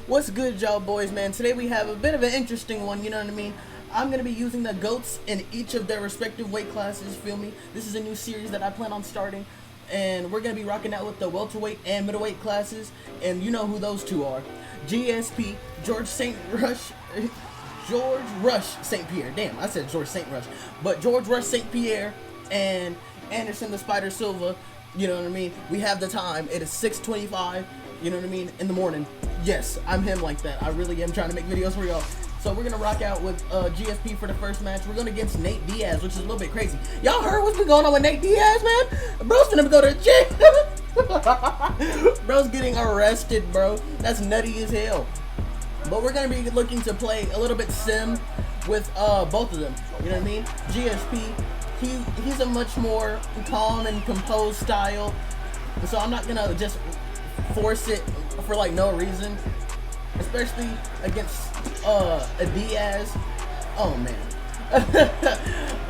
What's good, y'all boys, man? Today we have a bit of an interesting one, you know what I mean? I'm going to be using the GOATs in each of their respective weight classes, feel me? This is a new series that I plan on starting, and we're going to be rocking out with the welterweight and middleweight classes, and you know who those two are. GSP, George Rush St. Pierre. Damn, I said George St. Rush. But George Rush St. Pierre and Anderson the Spider Silva, you know what I mean? We have the time. It is 6:25, you know what I mean, in the morning. Yes, I'm him like that. I really am trying to make videos for y'all. So we're going to rock out with GSP for the first match. We're going against Nate Diaz, which is a little bit crazy. Y'all heard what's been going on with Nate Diaz, man? Bro's gonna go to jail. Bro's getting arrested, bro. That's nutty as hell. But we're going to be looking to play a little bit sim with both of them. You know what I mean? GSP, he's a much more calm and composed style. So I'm not going to just force it for like no reason. Especially against a Diaz. Oh man.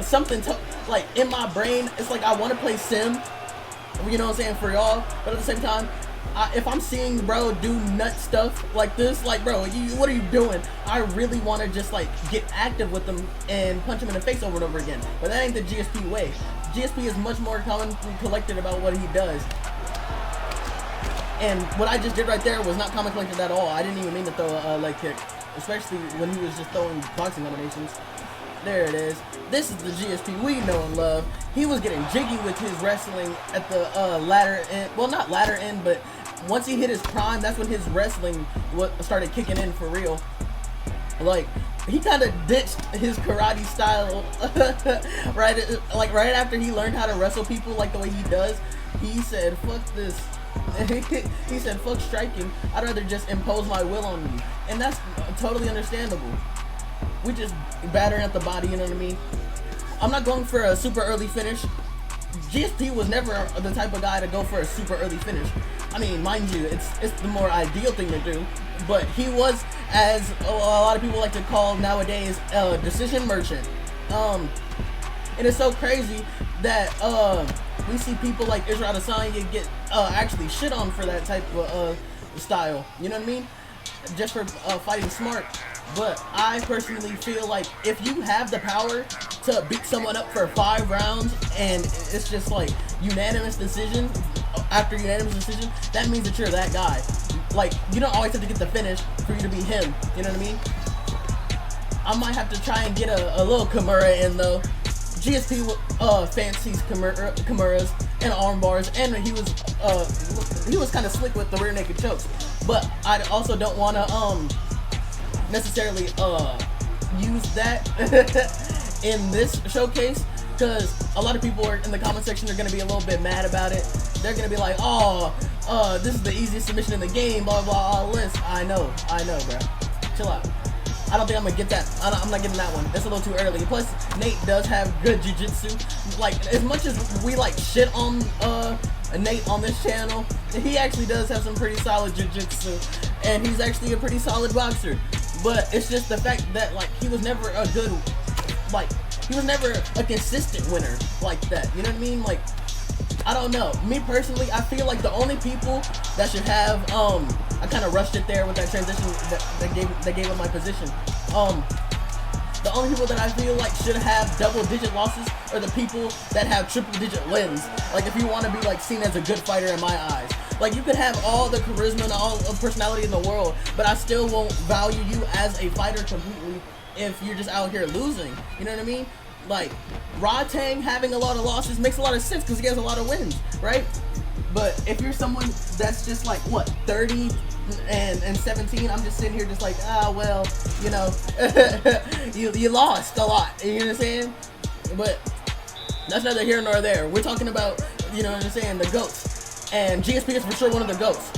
Something like in my brain, it's like I want to play sim. You know what I'm saying, for y'all. But at the same time, if I'm seeing bro do nut stuff like this, like bro, what are you doing? I really want to just like get active with them and punch him in the face over and over again. But that ain't the GSP way. GSP is much more calm and collected about what he does. And what I just did right there was not calm and collected at all. I didn't even mean to throw a leg kick, especially when he was just throwing boxing combinations. There it is. This is the GSP we know and love. He was getting jiggy with his wrestling at the latter end. Well, not latter end, but once he hit his prime, that's when his wrestling started kicking in for real. Like, he kind of ditched his karate style right after he learned how to wrestle people like the way he does. He said, fuck this. He said, fuck striking. I'd rather just impose my will on you. And that's totally understandable. We just battering at the body, you know what I mean? I'm not going for a super early finish. GSP was never the type of guy to go for a super early finish. I mean, mind you, it's the more ideal thing to do. But he was, as a lot of people like to call nowadays, a decision merchant. And it's so crazy that we see people like Israel Adesanya get actually shit on for that type of style. You know what I mean? Just for fighting smart. But I personally feel like if you have the power to beat someone up for 5 rounds and it's just like unanimous decision after unanimous decision, that means that you're that guy. Like, you don't always have to get the finish for you to be him. You know what I mean? I might have to try and get a little Kimura in though. GSP fancies Kimuras and arm bars, and he was kind of slick with the rear naked chokes. But I also don't want to necessarily use that in this showcase, because a lot of people are in the comment section are going to be a little bit mad about it. They're going to be like, oh, this is the easiest submission in the game, blah blah all this. I know, bro. Chill out. I don't think I'm gonna get that. I'm not getting that one. It's a little too early. Plus, Nate does have good jiu-jitsu. Like, as much as we like shit on Nate on this channel, he actually does have some pretty solid jiu-jitsu, and he's actually a pretty solid boxer. But it's just the fact that like he was never a consistent winner like that. You know what I mean? Like, I don't know. Me personally, I feel like the only people that should have I kind of rushed it there with that transition that gave up my position. The only people that I feel like should have double-digit losses are the people that have triple-digit wins. Like, if you want to be like seen as a good fighter in my eyes. Like, you could have all the charisma and all the personality in the world, but I still won't value you as a fighter completely if you're just out here losing. You know what I mean? Like, Tang having a lot of losses makes a lot of sense because he has a lot of wins, right? But if you're someone that's just like, what, 30 and 17, I'm just sitting here just like, well, you know, you lost a lot, you know what I'm saying? But that's neither here nor there. We're talking about, you know what I'm saying, the GOATs. And GSP is for sure one of the GOATs,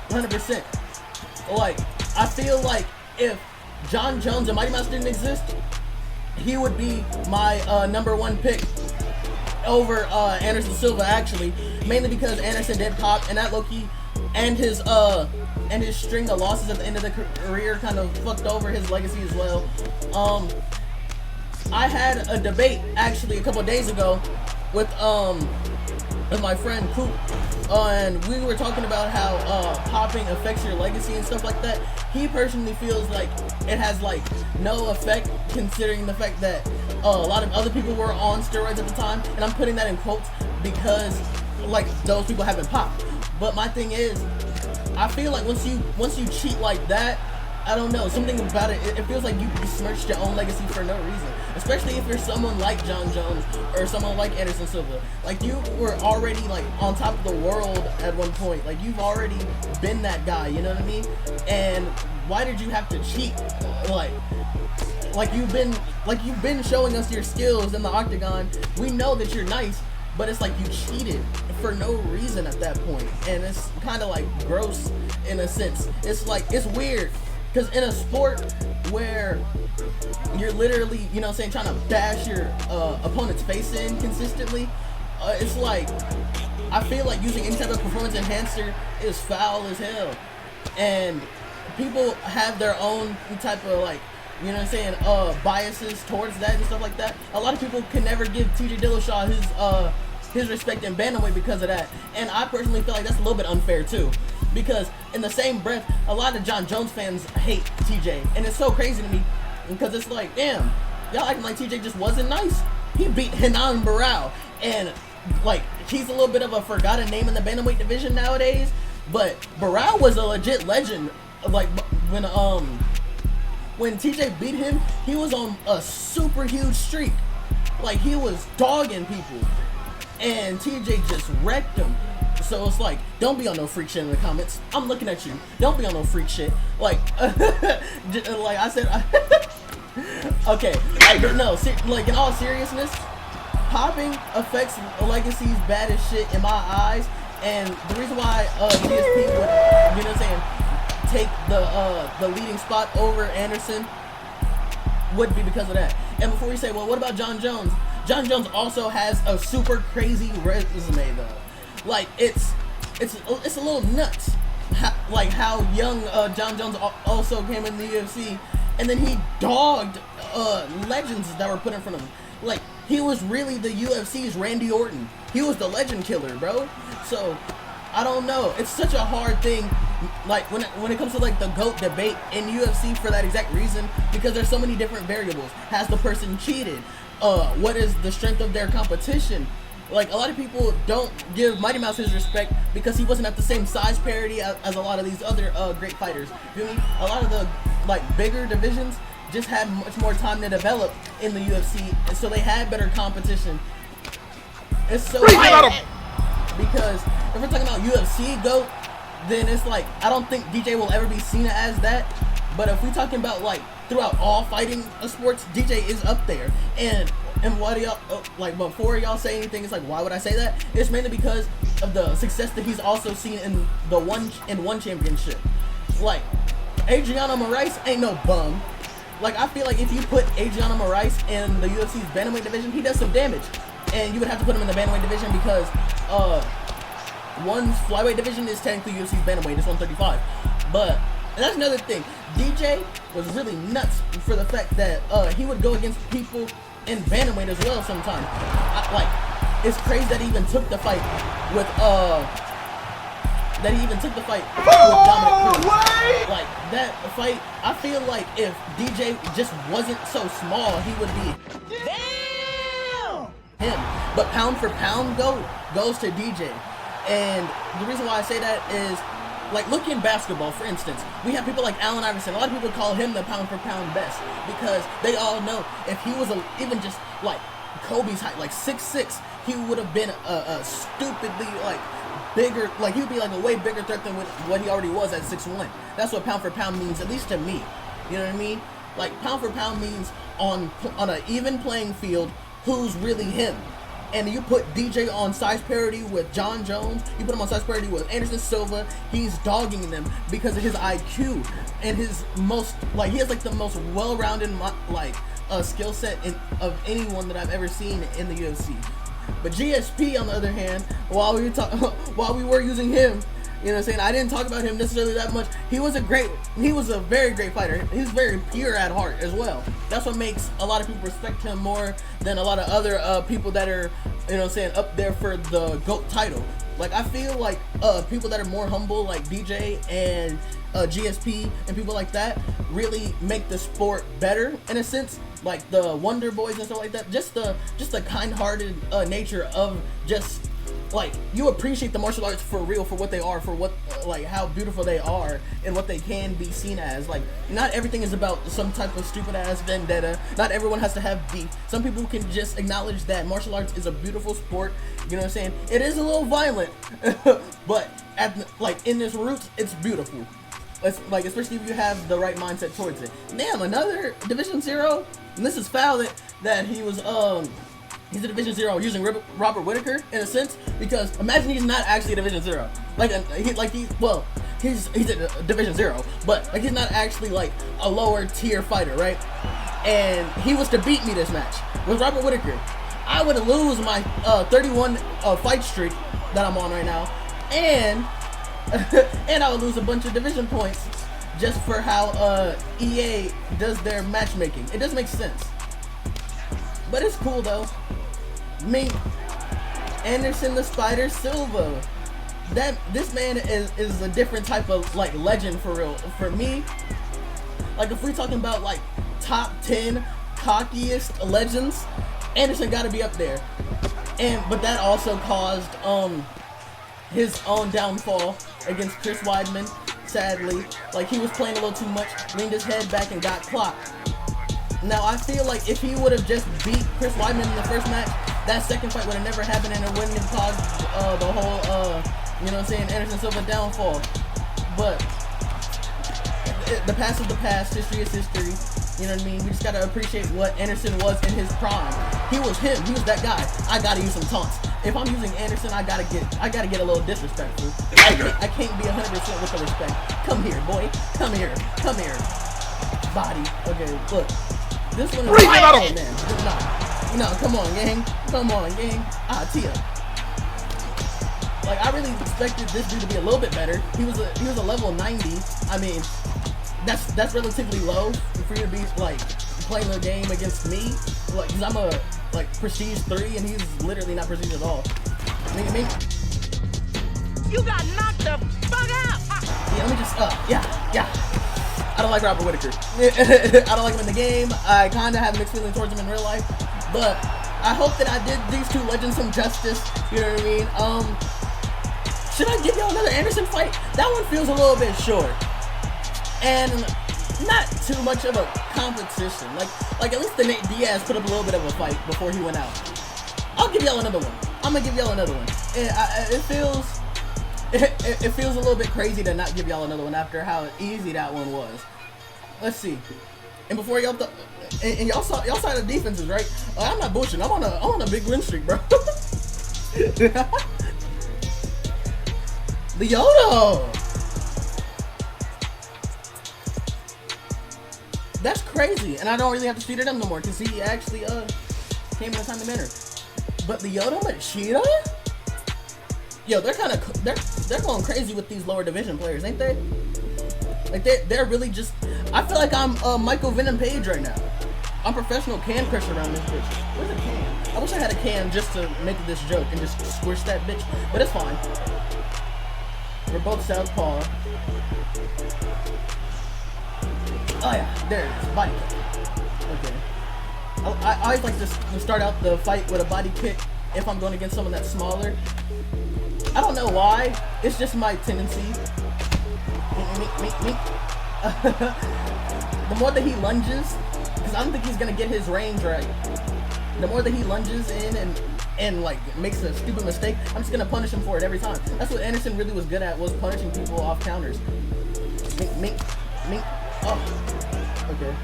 100%. Like, I feel like if John Jones and Mighty Mouse didn't exist, he would be my #1 pick over Anderson Silva, actually, mainly because Anderson did pop, and that low-key and his string of losses at the end of the career kind of fucked over his legacy as well. I had a debate actually a couple of days ago with with my friend Coop, and we were talking about how popping affects your legacy and stuff like that. He personally feels like it has like no effect, considering the fact that a lot of other people were on steroids at the time, and I'm putting that in quotes because like those people haven't popped. But my thing is, I feel like once you cheat like that, I don't know, something about it, it feels like you besmirched your own legacy for no reason. Especially if you're someone like John Jones or someone like Anderson Silva. Like, you were already like on top of the world at one point. Like, you've already been that guy, you know what I mean? And why did you have to cheat? Like you've been showing us your skills in the Octagon. We know that you're nice, but it's like you cheated for no reason at that point. And it's kind of like gross in a sense. It's like, it's weird. Because in a sport where you're literally, you know what I'm saying, trying to bash your opponent's face in consistently, it's like, I feel like using any type of performance enhancer is foul as hell. And people have their own type of like, you know what I'm saying, biases towards that and stuff like that. A lot of people can never give TJ Dillashaw his respect in bantamweight because of that. And I personally feel like that's a little bit unfair too. Because in the same breath, a lot of John Jones fans hate TJ. And it's so crazy to me because it's like, damn, y'all acting like TJ just wasn't nice. He beat Renan Barão. And like, he's a little bit of a forgotten name in the bantamweight division nowadays. But Barão was a legit legend. Like, when TJ beat him, he was on a super huge streak. Like, he was dogging people. And TJ just wrecked him. So it's like, don't be on no freak shit in the comments. I'm looking at you. Don't be on no freak shit. Like, like I said, okay. Like, no, like in all seriousness, popping affects legacies bad as shit in my eyes. And the reason why GSP would, you know what I'm saying, take the leading spot over Anderson would be because of that. And before we say, well, what about John Jones? John Jones also has a super crazy resume though. Like, it's a little nuts, like how young John Jones also came in the UFC, and then he dogged legends that were put in front of him. Like, he was really the UFC's Randy Orton. He was the legend killer, bro. So I don't know. It's such a hard thing, like when it comes to like the GOAT debate in UFC for that exact reason, because there's so many different variables. Has the person cheated? What is the strength of their competition? Like, a lot of people don't give Mighty Mouse his respect because he wasn't at the same size parity as a lot of these other great fighters. You know what I mean? A lot of the like bigger divisions just had much more time to develop in the UFC, and so they had better competition. It's so weird because if we're talking about UFC GOAT, then it's like, I don't think DJ will ever be seen as that. But if we're talking about like throughout all fighting sports, DJ is up there. And why do y'all like, before y'all say anything, it's like, why would I say that? It's mainly because of the success that he's also seen in the one championship. Like, Adriano Moraes ain't no bum. Like, I feel like if you put Adriano Moraes in the UFC's bantamweight division, he does some damage. And you would have to put him in the bantamweight division because one's flyweight division is technically UFC's bantamweight, it's 135. But and that's another thing. DJ was really nuts for the fact that he would go against people in bantamweight as well sometimes. Like, it's crazy that he even took the fight with with Dominic Cruz. Like, that fight, I feel like if DJ just wasn't so small, he would be him. But pound for pound goes to DJ. And the reason why I say that is, like, look in basketball, for instance. We have people like Allen Iverson. A lot of people call him the pound for pound best because they all know if he was even just like Kobe's height, like 6'6", he would have been a stupidly like bigger, like he would be like a way bigger threat than what he already was at 6'1". That's what pound for pound means, at least to me. You know what I mean? Like, pound for pound means on an even playing field, who's really him. And you put DJ on size parity with John Jones, you put him on size parity with Anderson Silva, he's dogging them because of his IQ and his he has like the most well-rounded skill set of anyone that I've ever seen in the UFC. But GSP, on the other hand, while we were using him, you know what I'm saying, I didn't talk about him necessarily that much. He was a very great fighter. He's very pure at heart as well. That's what makes a lot of people respect him more than a lot of other people that are you know what I'm saying, up there for the GOAT title. Like, I feel like people that are more humble, like DJ and GSP and people like that, really make the sport better in a sense. Like the Wonder Boys and stuff like that. Just the kind-hearted nature of just, like, you appreciate the martial arts for real, for what they are, for what, like, how beautiful they are and what they can be seen as. Like, not everything is about some type of stupid ass vendetta. Not everyone has to have beef. Some people can just acknowledge that martial arts is a beautiful sport. You know what I'm saying? It is a little violent, but in its roots, it's beautiful. It's, like, especially if you have the right mindset towards it. Damn, another Division 0, and this is foul that he was he's a Division 0 using Robert Whittaker in a sense, because imagine he's not actually a Division 0. He's a Division 0, but like he's not actually like a lower tier fighter, right? And he was to beat me this match with Robert Whittaker. I would lose my 31 fight streak that I'm on right now, and and I would lose a bunch of division points just for how EA does their matchmaking. It doesn't make sense. But it's cool though. Me, Anderson the Spider Silva. This man is a different type of like legend for real. For me, like if we're talking about like top 10 cockiest legends, Anderson got to be up there. But that also caused his own downfall against Chris Weidman. Sadly, like he was playing a little too much, leaned his head back and got clocked. Now, I feel like if he would have just beat Chris Weidman in the first match, that second fight would have never happened and it wouldn't have caused the whole, you know what I'm saying, Anderson Silva downfall. But the past is the past, history is history. You know what I mean? We just gotta appreciate what Anderson was in his prime. He was him. He was that guy. I gotta use some taunts. If I'm using Anderson, I gotta get a little disrespectful. I can't be 100% with the respect. Come here, boy. Come here. Come here. Body. Okay, look. This one is man. No, come on, gang. Come on, gang. Tia. Like, I really expected this dude to be a little bit better. He was a level 90. I mean, that's relatively low for you to be like playing the game against me. Like, cause I'm a like prestige 3 and he's literally not prestige at all. Me. You got knocked the fuck out. Yeah, let me just yeah. I don't like Robert Whittaker. I don't like him in the game. I kind of have mixed feelings towards him in real life. But I hope that I did these two legends some justice. You know what I mean? Should I give y'all another Anderson fight? That one feels a little bit short. And not too much of a competition. Like at least the Nate Diaz put up a little bit of a fight before he went out. I'll give y'all another one. I'm going to give y'all another one. It feels a little bit crazy to not give y'all another one after how easy that one was. Let's see. And before y'all and y'all saw the defenses, right? I'm not bullshitting. I'm on a big win streak, bro. Lyoto. That's crazy, and I don't really have to speed it up no more because he actually came in a timely manner. But Lyoto Machida? Yo, they're going crazy with these lower division players, ain't they? Like they're really just. I feel like I'm Michael Venom Page right now. I'm professional can crusher around this bitch. Where's a can? I wish I had a can just to make this joke and just squish that bitch, but it's fine. We're both southpaw. Oh yeah, there it is. Body kick. Okay. I always like to start out the fight with a body kick if I'm going against someone that's smaller. I don't know why. It's just my tendency. The more that he lunges, because I don't think he's gonna get his range right. The more that he lunges in and like makes a stupid mistake, I'm just gonna punish him for it every time. That's what Anderson really was good at, was punishing people off counters. Mink. Oh, okay.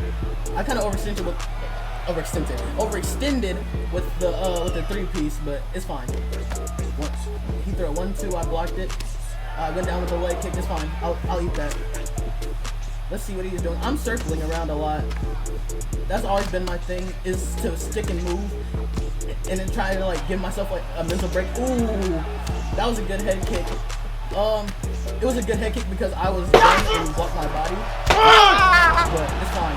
I kind of overextended with the 3-piece, but it's fine. He threw a 1-2, I blocked it. I went down with the leg kick. It's fine. I'll eat that. Let's see what he's doing. I'm circling around a lot. That's always been my thing, is to stick and move, and then try to like give myself like a mental break. Ooh, that was a good head kick. It was a good head kick because I was down and blocked my body. But it's fine.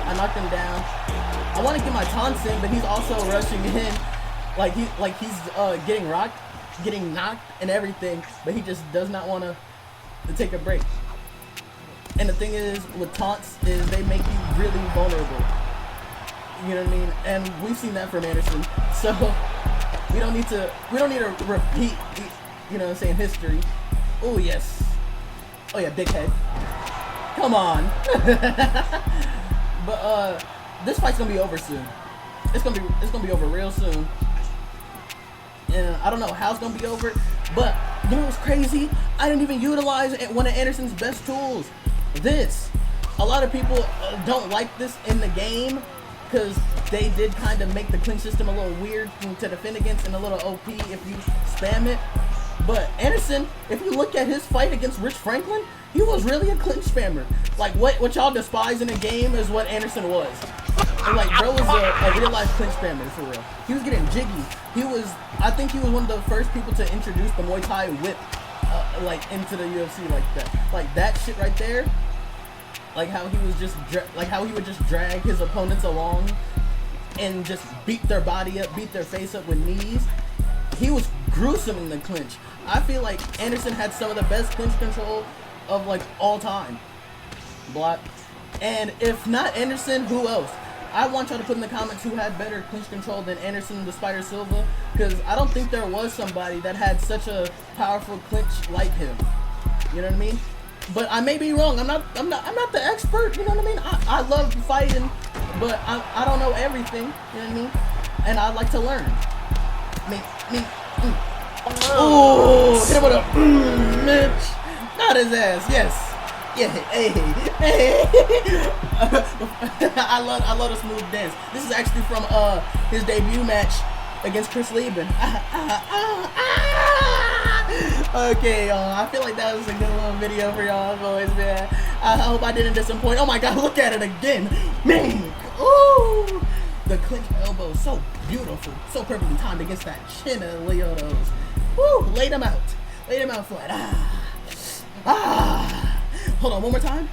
I knocked him down. I want to get my taunts in, but he's also rushing in. like he's getting rocked, getting knocked, and everything, but he just does not want to take a break. And the thing is, with taunts, is they make you really vulnerable. You know what I mean? And we've seen that from Anderson. So we don't need to repeat, you know what I'm saying, history. Oh yes. Oh yeah, big head. Come on. But this fight's gonna be over soon. It's gonna be over real soon. And I don't know how it's gonna be over, but you know what's crazy? I didn't even utilize one of Anderson's best tools. This. A lot of people don't like this in the game because they did kind of make the clinch system a little weird to defend against and a little OP if you spam it. But Anderson, if you look at his fight against Rich Franklin, he was really a clinch spammer. Like what y'all despise in the game is what Anderson was. And like bro was a real life clinch spammer for real. He was getting jiggy. I think he was one of the first people to introduce the Muay Thai whip like into the UFC like that. Like that shit right there. Like how he was just how he would just drag his opponents along and just beat their body up, beat their face up with knees. He was gruesome in the clinch. I feel like Anderson had some of the best clinch control of like all time. Block. And if not Anderson, who else? I want y'all to put in the comments who had better clinch control than Anderson the Spider Silva, because I don't think there was somebody that had such a powerful clinch like him. You know what I mean? But I may be wrong. I'm not the expert. You know what I mean? I love fighting, but I don't know everything. You know what I mean? And I like to learn. Oh, hit him with a Mitch. Not his ass. Yes. Yeah. Hey. I love the smooth dance. This is actually from his debut match against Chris Lieben. Okay, I feel like that was a good little video for y'all boys, man. I hope I didn't disappoint. Oh my god, look at it again. Man, ooh. The clinch elbow, so beautiful. So perfectly timed against that chin of Leoto's. Woo, laid him out. Laid him out flat. Hold on, one more time.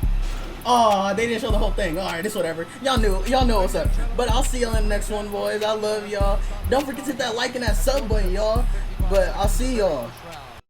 Oh, they didn't show the whole thing. Alright, it's whatever. Y'all know what's up. But I'll see y'all in the next one, boys. I love y'all. Don't forget to hit that like and that sub button, y'all. But I'll see y'all.